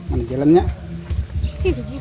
Mana jalannya? Sini.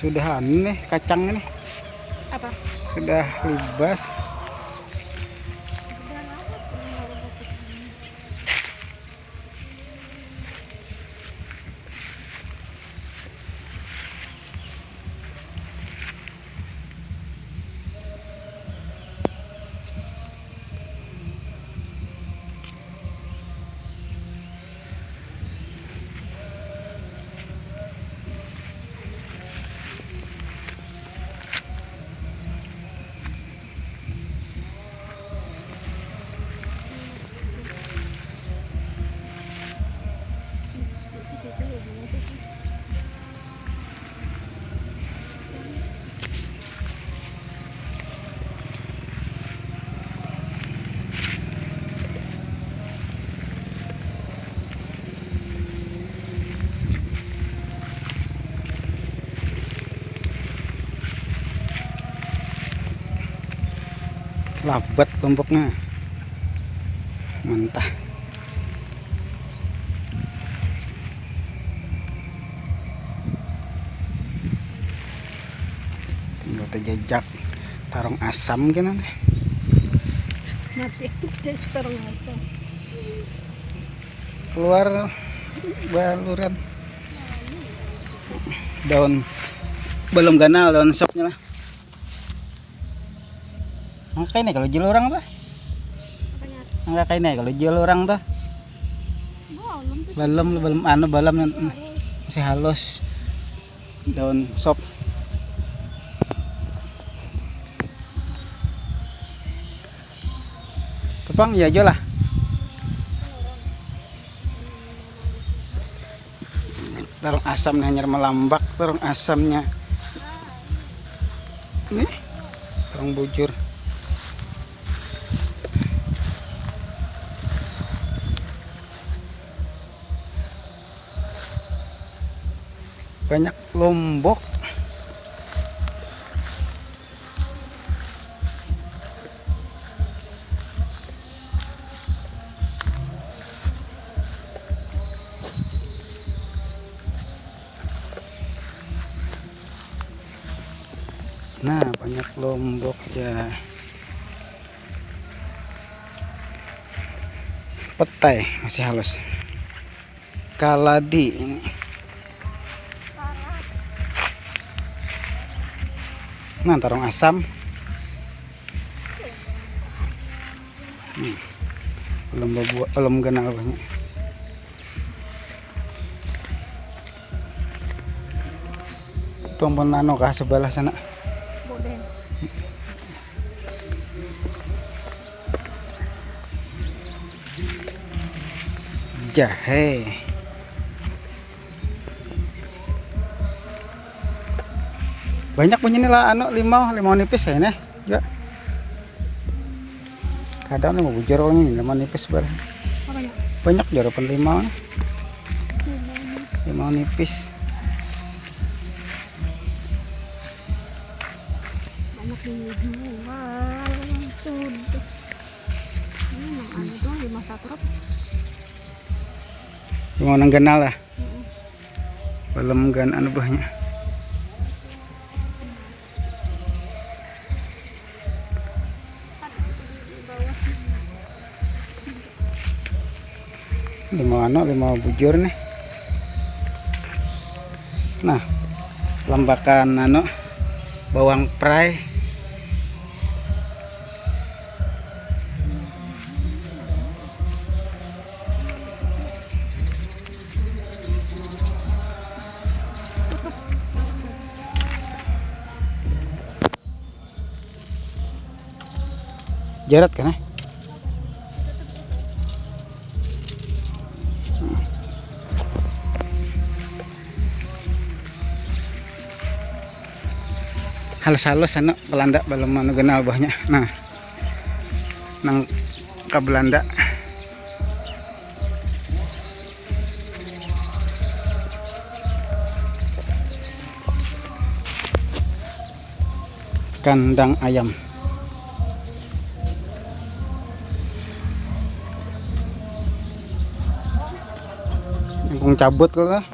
Sudah nih kacang ini. Apa? Sudah lubas. Labat lomboknya, mantap. Tinggal terjejak tarung asam kan nih. Masih tarung asam. Keluar baluran. Daun belum ganal, daun sopnya lah. Angka ini kalau jual orang tuh. Angka ini kalau jual orang tuh. Belum belum masih halus. Daun sop. Tepang ya jual lah. Tarung asamnya hanya melambak, tarung asamnya. Nih, tarung bujur. banyak lombok. Nah, banyak lombok ya. Petai masih halus. Kaladi ini. Nah, tarung asam. Belum kenal banyak. Tombol nano kah sebelah sana. Boleh. Jahe. Banyak punya nih lah limau nipis ya nih. Ya. Kadang nih mau bujur ini limau nipis bar. Apanya? Banyak jarapan limau nih. Limau nipis. Banyak dijual. Sudah. Ini yang anu doang 51 rop. Limau nang ganal lah. Belum gan anu banyak. Limau bujur nih. Nah, lembakan bawang prai. Jarat kan? Halus-halus Belanda belum kenal banyak. Nah, nang ke Belanda. Kandang ayam. Yang cabut kalau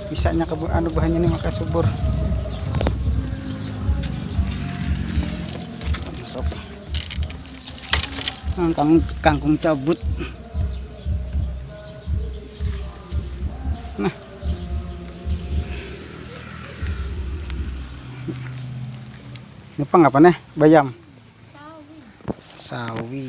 bisanya ke anu bahannya nih maka subur. Masuk. Kangkung cabut. Nah. Ini apa nih? Bayam. Sawi. Sawi.